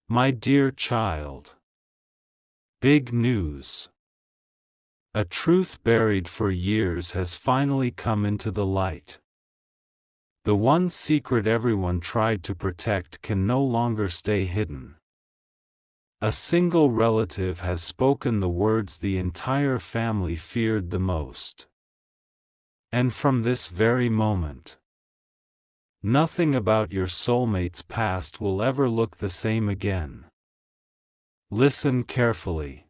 My dear child. Big news. A truth buried for years has finally come into the light. The one secret everyone tried to protect can no longer stay hidden. A single relative has spoken the words the entire family feared the most. And from this very moment, nothing about your soulmate's past will ever look the same again. Listen carefully.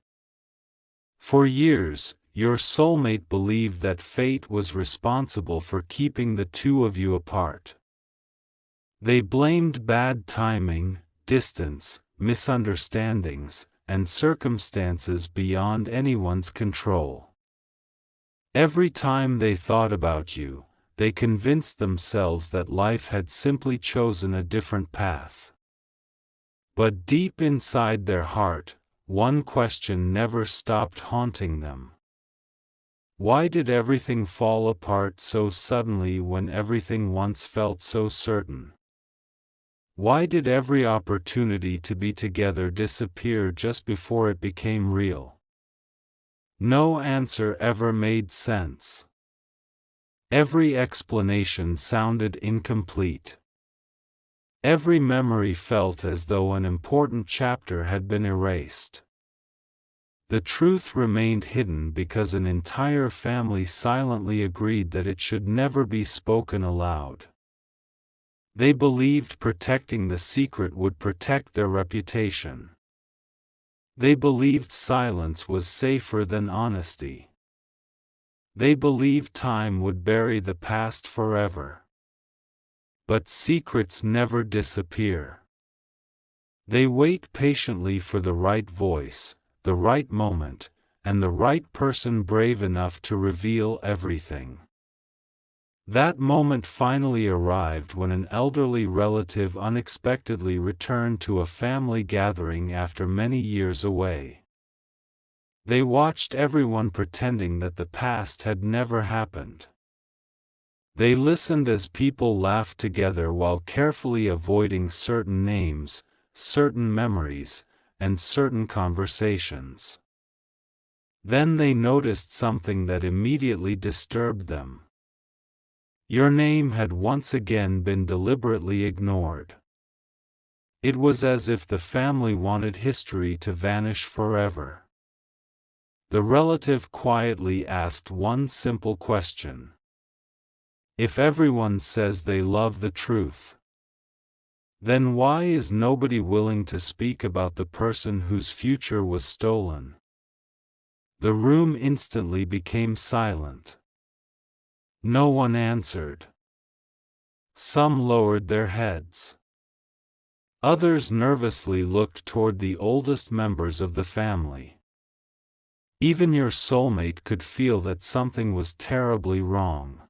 For years, your soulmate believed that fate was responsible for keeping the two of you apart. They blamed bad timing, distance, misunderstandings, and circumstances beyond anyone's control. Every time they thought about you, they convinced themselves that life had simply chosen a different path. But deep inside their heart, one question never stopped haunting them. Why did everything fall apart so suddenly when everything once felt so certain? Why did every opportunity to be together disappear just before it became real? No answer ever made sense. Every explanation sounded incomplete. Every memory felt as though an important chapter had been erased. The truth remained hidden because an entire family silently agreed that it should never be spoken aloud. They believed protecting the secret would protect their reputation. They believed silence was safer than honesty. They believed time would bury the past forever. But secrets never disappear. They wait patiently for the right voice, the right moment, and the right person brave enough to reveal everything. That moment finally arrived when an elderly relative unexpectedly returned to a family gathering after many years away. They watched everyone pretending that the past had never happened. They listened as people laughed together while carefully avoiding certain names, certain memories, and certain conversations. Then they noticed something that immediately disturbed them. Your name had once again been deliberately ignored. It was as if the family wanted history to vanish forever. The relative quietly asked one simple question. If everyone says they love the truth, then why is nobody willing to speak about the person whose future was stolen? The room instantly became silent. No one answered. Some lowered their heads. Others nervously looked toward the oldest members of the family. Even your soulmate could feel that something was terribly wrong.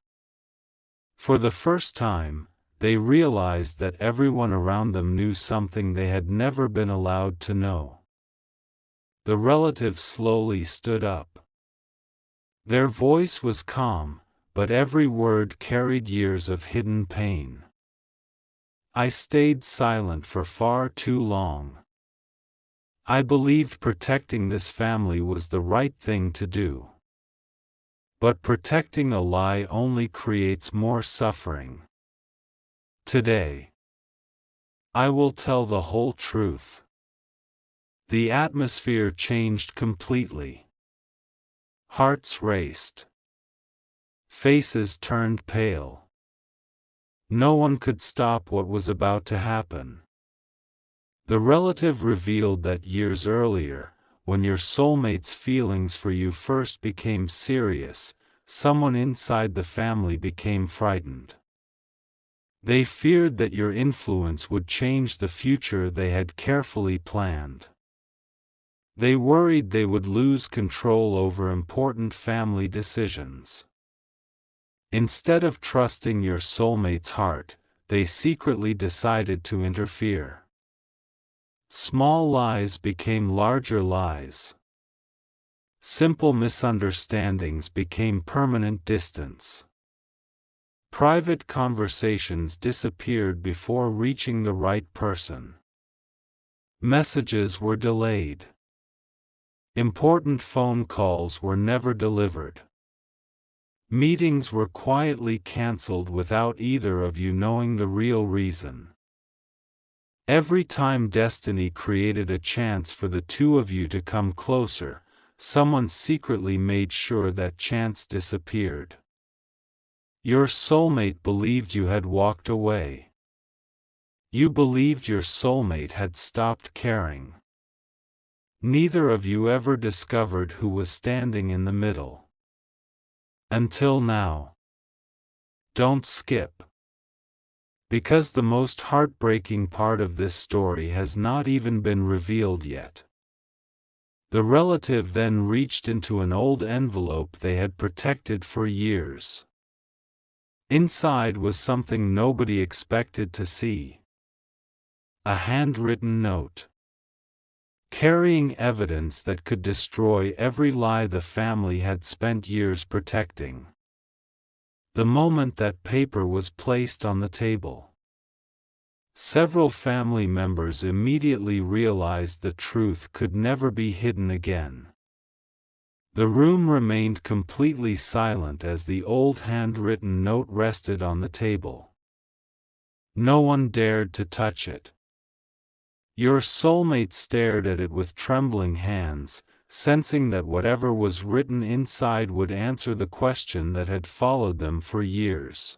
For the first time, they realized that everyone around them knew something they had never been allowed to know. The relative slowly stood up. Their voice was calm, but every word carried years of hidden pain. I stayed silent for far too long. I believed protecting this family was the right thing to do. But protecting a lie only creates more suffering. Today, I will tell the whole truth. The atmosphere changed completely. Hearts raced. Faces turned pale. No one could stop what was about to happen. The relative revealed that years earlier, when your soulmate's feelings for you first became serious, someone inside the family became frightened. They feared that your influence would change the future they had carefully planned. They worried they would lose control over important family decisions. Instead of trusting your soulmate's heart, they secretly decided to interfere. Small lies became larger lies. Simple misunderstandings became permanent distance. Private conversations disappeared before reaching the right person. Messages were delayed. Important phone calls were never delivered. Meetings were quietly cancelled without either of you knowing the real reason. Every time destiny created a chance for the two of you to come closer, someone secretly made sure that chance disappeared. Your soulmate believed you had walked away. You believed your soulmate had stopped caring. Neither of you ever discovered who was standing in the middle. Until now. Don't skip. Because the most heartbreaking part of this story has not even been revealed yet. The relative then reached into an old envelope they had protected for years. Inside was something nobody expected to see. A handwritten note. Carrying evidence that could destroy every lie the family had spent years protecting. The moment that paper was placed on the table, several family members immediately realized the truth could never be hidden again. The room remained completely silent as the old handwritten note rested on the table. No one dared to touch it. Your soulmate stared at it with trembling hands, sensing that whatever was written inside would answer the question that had followed them for years.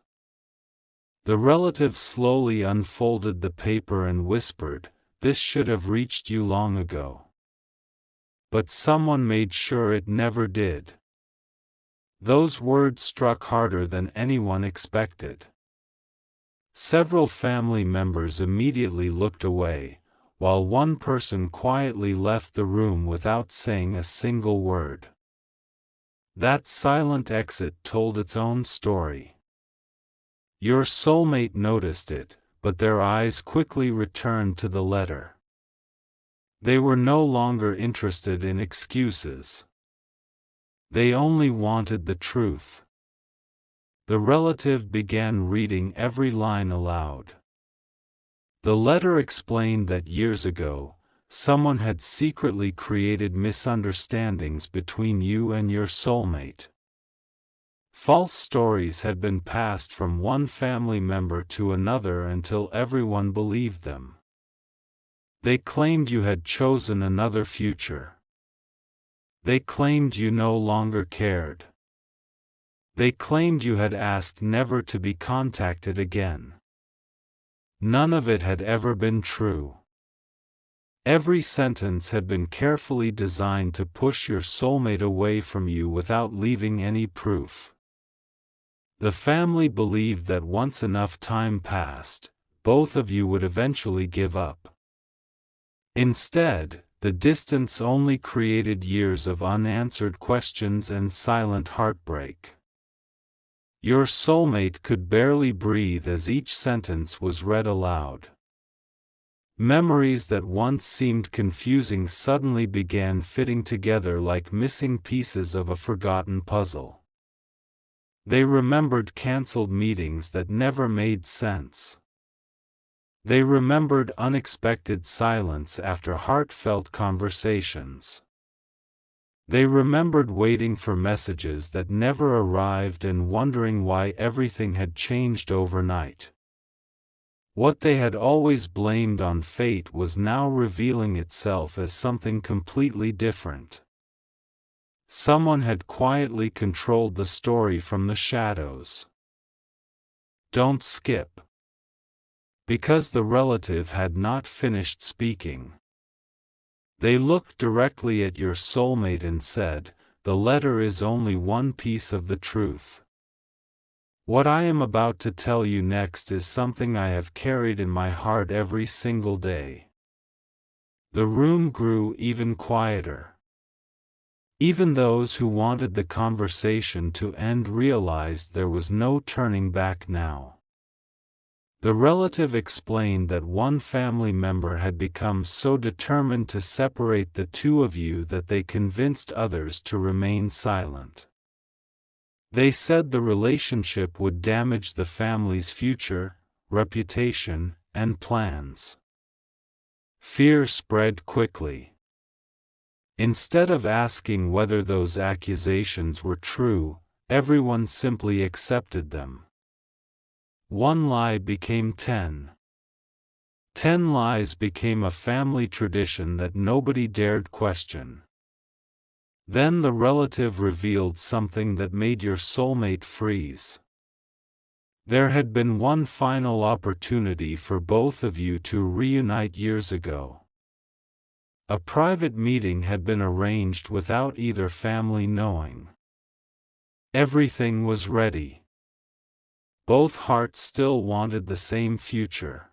The relative slowly unfolded the paper and whispered, "This should have reached you long ago." But someone made sure it never did. Those words struck harder than anyone expected. Several family members immediately looked away, while one person quietly left the room without saying a single word. That silent exit told its own story. Your soulmate noticed it, but their eyes quickly returned to the letter. They were no longer interested in excuses. They only wanted the truth. The relative began reading every line aloud. The letter explained that years ago, someone had secretly created misunderstandings between you and your soulmate. False stories had been passed from one family member to another until everyone believed them. They claimed you had chosen another future. They claimed you no longer cared. They claimed you had asked never to be contacted again. None of it had ever been true. Every sentence had been carefully designed to push your soulmate away from you without leaving any proof. The family believed that once enough time passed, both of you would eventually give up. Instead, the distance only created years of unanswered questions and silent heartbreak. Your soulmate could barely breathe as each sentence was read aloud. Memories that once seemed confusing suddenly began fitting together like missing pieces of a forgotten puzzle. They remembered cancelled meetings that never made sense. They remembered unexpected silence after heartfelt conversations. They remembered waiting for messages that never arrived and wondering why everything had changed overnight. What they had always blamed on fate was now revealing itself as something completely different. Someone had quietly controlled the story from the shadows. Don't skip. Because the relative had not finished speaking. They looked directly at your soulmate and said, "The letter is only one piece of the truth. What I am about to tell you next is something I have carried in my heart every single day." The room grew even quieter. Even those who wanted the conversation to end realized there was no turning back now. The relative explained that one family member had become so determined to separate the two of you that they convinced others to remain silent. They said the relationship would damage the family's future, reputation, and plans. Fear spread quickly. Instead of asking whether those accusations were true, everyone simply accepted them. One lie became 10. 10 lies became a family tradition that nobody dared question. Then the relative revealed something that made your soulmate freeze. There had been one final opportunity for both of you to reunite years ago. A private meeting had been arranged without either family knowing. Everything was ready. Both hearts still wanted the same future.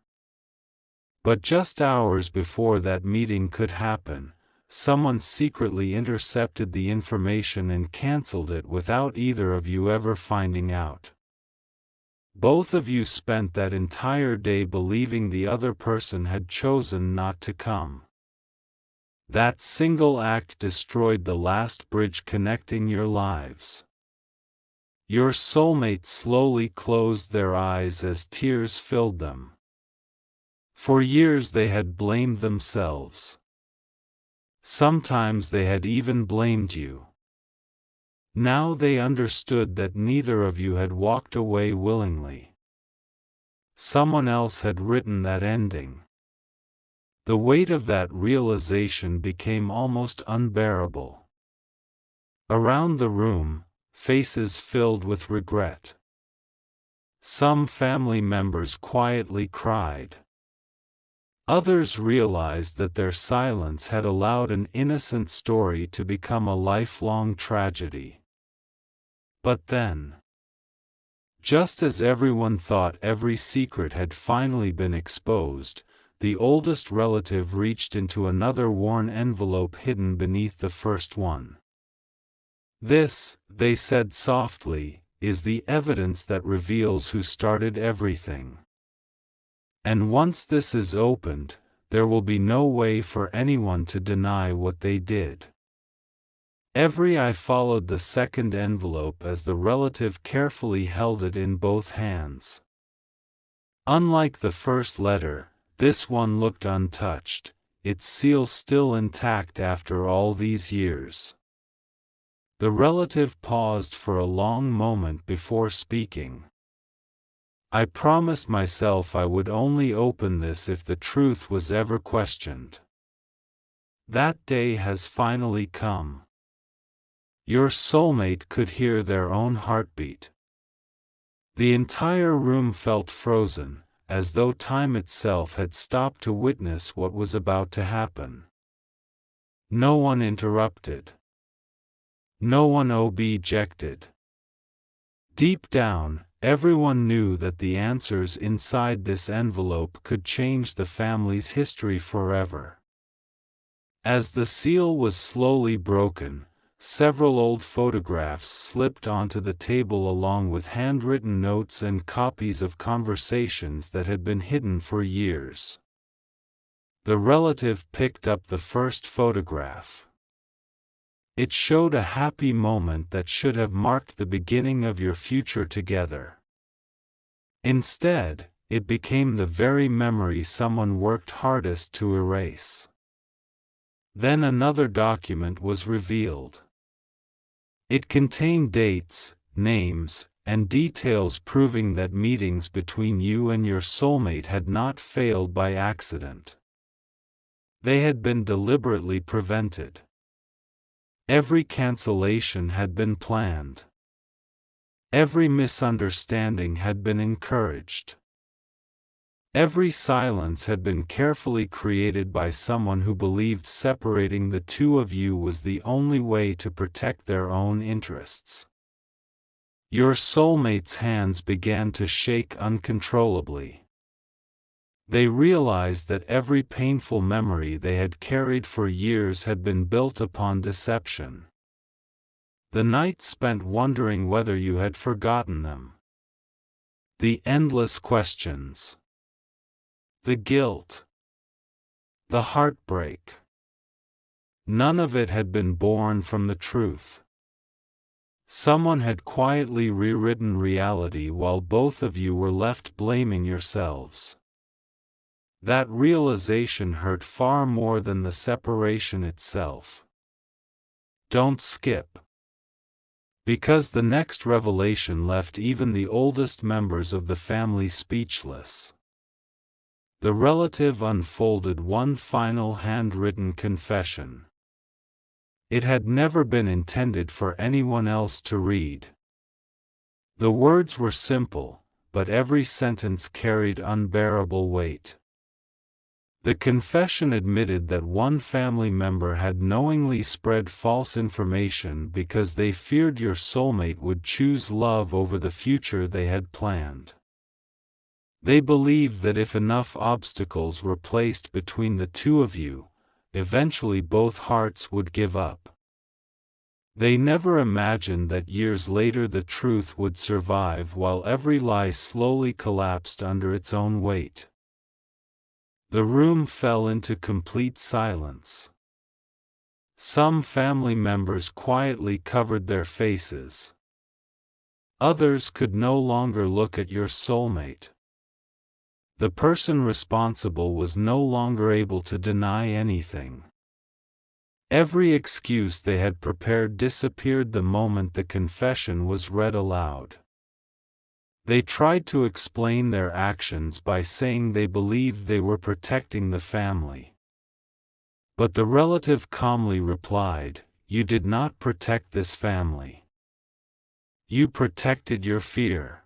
But just hours before that meeting could happen, someone secretly intercepted the information and canceled it without either of you ever finding out. Both of you spent that entire day believing the other person had chosen not to come. That single act destroyed the last bridge connecting your lives. Your soulmate slowly closed their eyes as tears filled them. For years they had blamed themselves. Sometimes they had even blamed you. Now they understood that neither of you had walked away willingly. Someone else had written that ending. The weight of that realization became almost unbearable. Around the room, faces filled with regret. Some family members quietly cried. Others realized that their silence had allowed an innocent story to become a lifelong tragedy. But then, just as everyone thought every secret had finally been exposed, the oldest relative reached into another worn envelope hidden beneath the first one. "This," they said softly, "is the evidence that reveals who started everything. And once this is opened, there will be no way for anyone to deny what they did." Every eye followed the second envelope as the relative carefully held it in both hands. Unlike the first letter, this one looked untouched, its seal still intact after all these years. The relative paused for a long moment before speaking. "I promised myself I would only open this if the truth was ever questioned. That day has finally come." Your soulmate could hear their own heartbeat. The entire room felt frozen, as though time itself had stopped to witness what was about to happen. No one interrupted. No one objected. Deep down, everyone knew that the answers inside this envelope could change the family's history forever. As the seal was slowly broken, several old photographs slipped onto the table along with handwritten notes and copies of conversations that had been hidden for years. The relative picked up the first photograph. It showed a happy moment that should have marked the beginning of your future together. Instead, it became the very memory someone worked hardest to erase. Then another document was revealed. It contained dates, names, and details proving that meetings between you and your soulmate had not failed by accident. They had been deliberately prevented. Every cancellation had been planned. Every misunderstanding had been encouraged. Every silence had been carefully created by someone who believed separating the two of you was the only way to protect their own interests. Your soulmate's hands began to shake uncontrollably. They realized that every painful memory they had carried for years had been built upon deception. The night spent wondering whether you had forgotten them. The endless questions. The guilt. The heartbreak. None of it had been born from the truth. Someone had quietly rewritten reality while both of you were left blaming yourselves. That realization hurt far more than the separation itself. Don't skip. Because the next revelation left even the oldest members of the family speechless. The relative unfolded one final handwritten confession. It had never been intended for anyone else to read. The words were simple, but every sentence carried unbearable weight. The confession admitted that one family member had knowingly spread false information because they feared your soulmate would choose love over the future they had planned. They believed that if enough obstacles were placed between the two of you, eventually both hearts would give up. They never imagined that years later the truth would survive while every lie slowly collapsed under its own weight. The room fell into complete silence. Some family members quietly covered their faces. Others could no longer look at your soulmate. The person responsible was no longer able to deny anything. Every excuse they had prepared disappeared the moment the confession was read aloud. They tried to explain their actions by saying they believed they were protecting the family. But the relative calmly replied, "You did not protect this family. You protected your fear.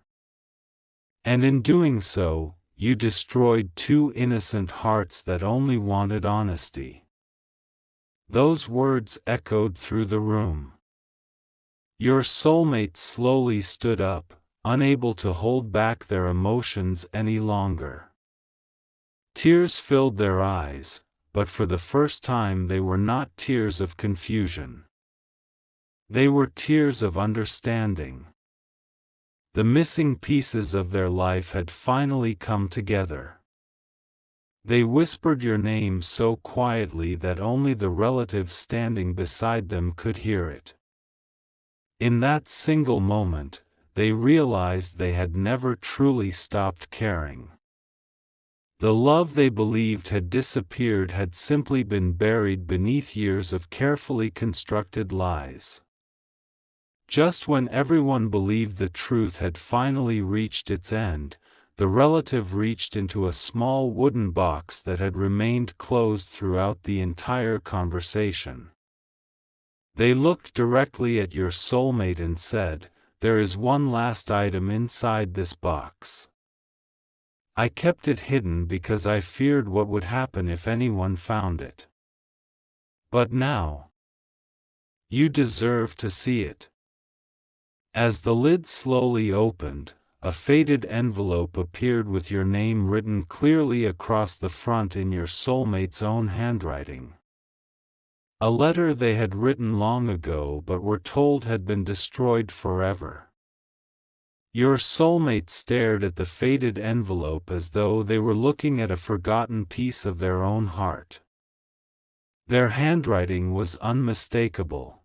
And in doing so, you destroyed two innocent hearts that only wanted honesty." Those words echoed through the room. Your soulmate slowly stood up, unable to hold back their emotions any longer. Tears filled their eyes, but for the first time they were not tears of confusion. They were tears of understanding. The missing pieces of their life had finally come together. They whispered your name so quietly that only the relative standing beside them could hear it. In that single moment, they realized they had never truly stopped caring. The love they believed had disappeared had simply been buried beneath years of carefully constructed lies. Just when everyone believed the truth had finally reached its end, the relative reached into a small wooden box that had remained closed throughout the entire conversation. They looked directly at your soulmate and said, "There is one last item inside this box. I kept it hidden because I feared what would happen if anyone found it. But now, you deserve to see it." As the lid slowly opened, a faded envelope appeared with your name written clearly across the front in your soulmate's own handwriting. A letter they had written long ago but were told had been destroyed forever. Your soulmate stared at the faded envelope as though they were looking at a forgotten piece of their own heart. Their handwriting was unmistakable.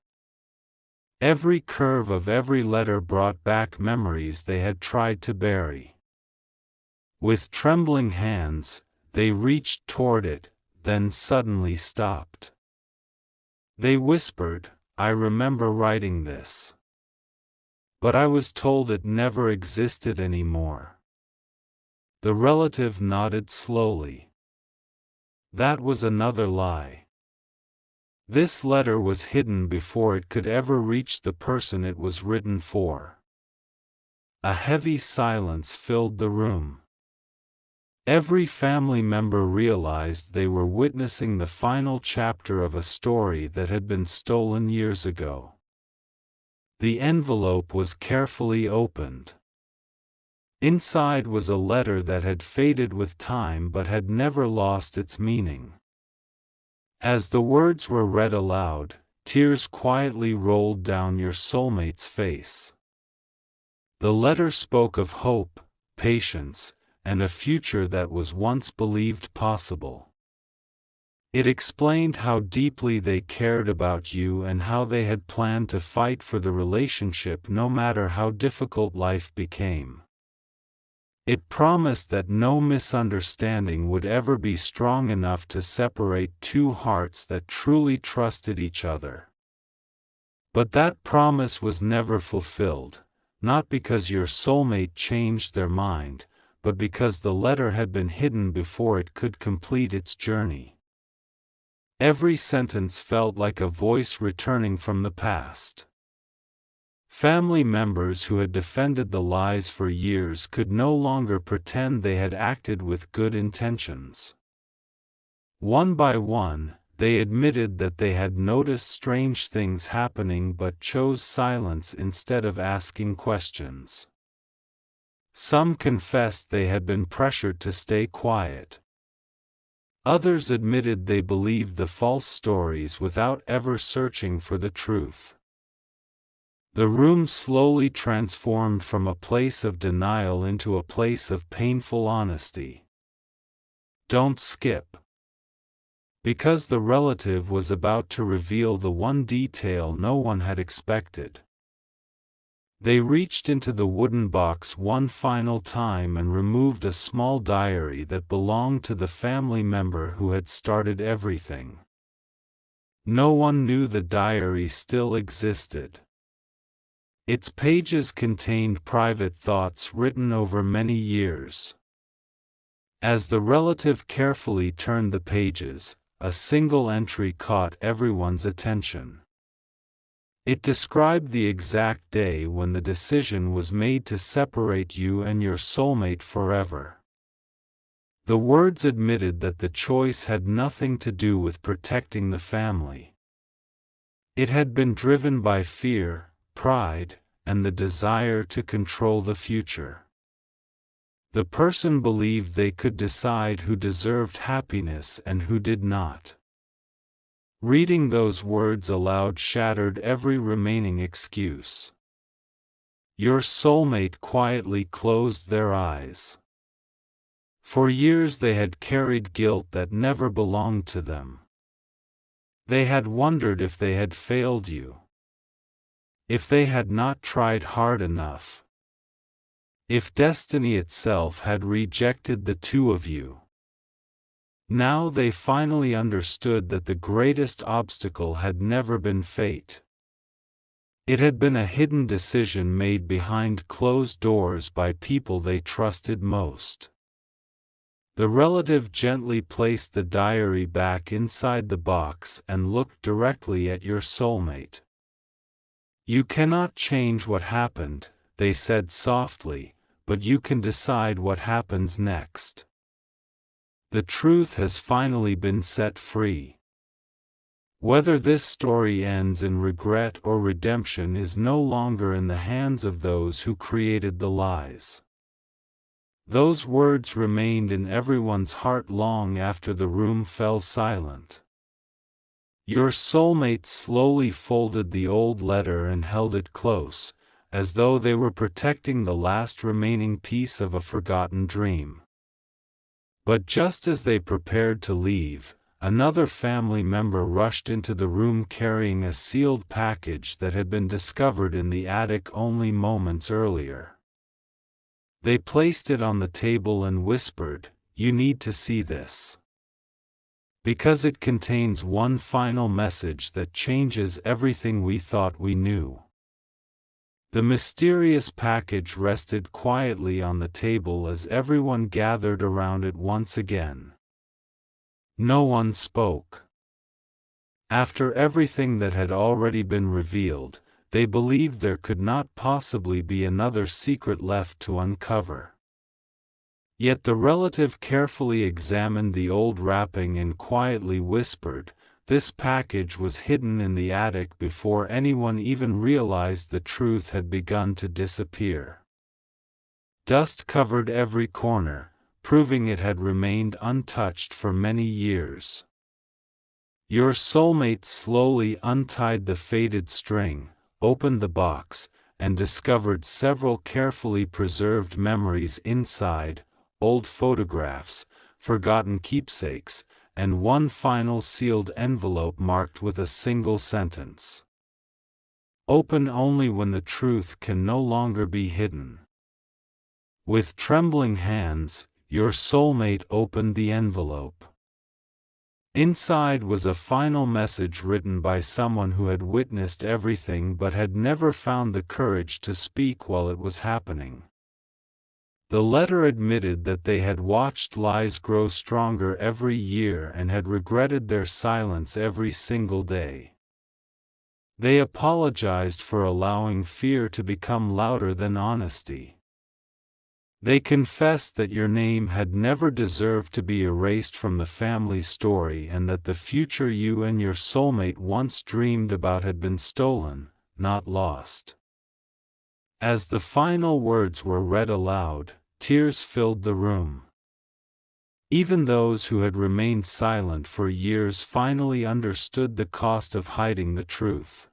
Every curve of every letter brought back memories they had tried to bury. With trembling hands, they reached toward it, then suddenly stopped. They whispered, "I remember writing this. But I was told it never existed anymore." The relative nodded slowly. That was another lie. This letter was hidden before it could ever reach the person it was written for. A heavy silence filled the room. Every family member realized they were witnessing the final chapter of a story that had been stolen years ago. The envelope was carefully opened. Inside was a letter that had faded with time but had never lost its meaning. As the words were read aloud, tears quietly rolled down your soulmate's face. The letter spoke of hope, patience, and a future that was once believed possible. It explained how deeply they cared about you and how they had planned to fight for the relationship no matter how difficult life became. It promised that no misunderstanding would ever be strong enough to separate two hearts that truly trusted each other. But that promise was never fulfilled, not because your soulmate changed their mind, but because the letter had been hidden before it could complete its journey. Every sentence felt like a voice returning from the past. Family members who had defended the lies for years could no longer pretend they had acted with good intentions. One by one, they admitted that they had noticed strange things happening but chose silence instead of asking questions. Some confessed they had been pressured to stay quiet. Others admitted they believed the false stories without ever searching for the truth. The room slowly transformed from a place of denial into a place of painful honesty. Don't skip. Because the relative was about to reveal the one detail no one had expected. They reached into the wooden box one final time and removed a small diary that belonged to the family member who had started everything. No one knew the diary still existed. Its pages contained private thoughts written over many years. As the relative carefully turned the pages, a single entry caught everyone's attention. It described the exact day when the decision was made to separate you and your soulmate forever. The words admitted that the choice had nothing to do with protecting the family. It had been driven by fear, pride, and the desire to control the future. The person believed they could decide who deserved happiness and who did not. Reading those words aloud shattered every remaining excuse. Your soulmate quietly closed their eyes. For years they had carried guilt that never belonged to them. They had wondered if they had failed you. If they had not tried hard enough. If destiny itself had rejected the two of you. Now they finally understood that the greatest obstacle had never been fate. It had been a hidden decision made behind closed doors by people they trusted most. The relative gently placed the diary back inside the box and looked directly at your soulmate. You cannot change what happened, they said softly, but you can decide what happens next. The truth has finally been set free. Whether this story ends in regret or redemption is no longer in the hands of those who created the lies. Those words remained in everyone's heart long after the room fell silent. Your soulmate slowly folded the old letter and held it close, as though they were protecting the last remaining piece of a forgotten dream. But just as they prepared to leave, another family member rushed into the room carrying a sealed package that had been discovered in the attic only moments earlier. They placed it on the table and whispered, "You need to see this. Because it contains one final message that changes everything we thought we knew." The mysterious package rested quietly on the table as everyone gathered around it once again. No one spoke. After everything that had already been revealed, they believed there could not possibly be another secret left to uncover. Yet the relative carefully examined the old wrapping and quietly whispered, "This package was hidden in the attic before anyone even realized the truth had begun to disappear." Dust covered every corner, proving it had remained untouched for many years. Your soulmate slowly untied the faded string, opened the box, and discovered several carefully preserved memories inside, old photographs, forgotten keepsakes, and one final sealed envelope marked with a single sentence. "Open only when the truth can no longer be hidden." With trembling hands, your soulmate opened the envelope. Inside was a final message written by someone who had witnessed everything but had never found the courage to speak while it was happening. The letter admitted that they had watched lies grow stronger every year and had regretted their silence every single day. They apologized for allowing fear to become louder than honesty. They confessed that your name had never deserved to be erased from the family story and that the future you and your soulmate once dreamed about had been stolen, not lost. As the final words were read aloud, tears filled the room. Even those who had remained silent for years finally understood the cost of hiding the truth.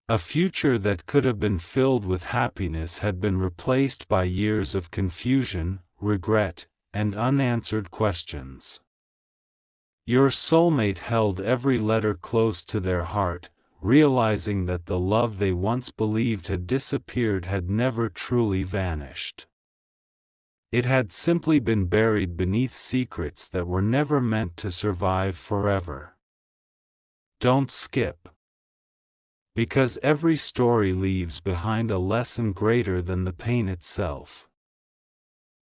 A future that could have been filled with happiness had been replaced by years of confusion, regret, and unanswered questions. Your soulmate held every letter close to their heart, realizing that the love they once believed had disappeared had never truly vanished. It had simply been buried beneath secrets that were never meant to survive forever. Don't skip. Because every story leaves behind a lesson greater than the pain itself.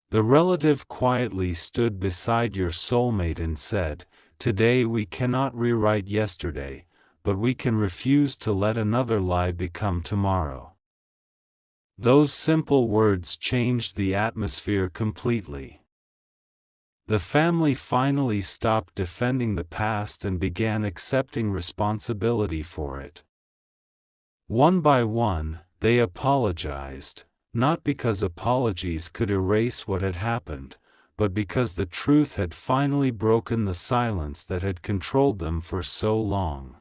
The relative quietly stood beside your soulmate and said, "Today we cannot rewrite yesterday, but we can refuse to let another lie become tomorrow." Those simple words changed the atmosphere completely. The family finally stopped defending the past and began accepting responsibility for it. One by one, they apologized, not because apologies could erase what had happened, but because the truth had finally broken the silence that had controlled them for so long.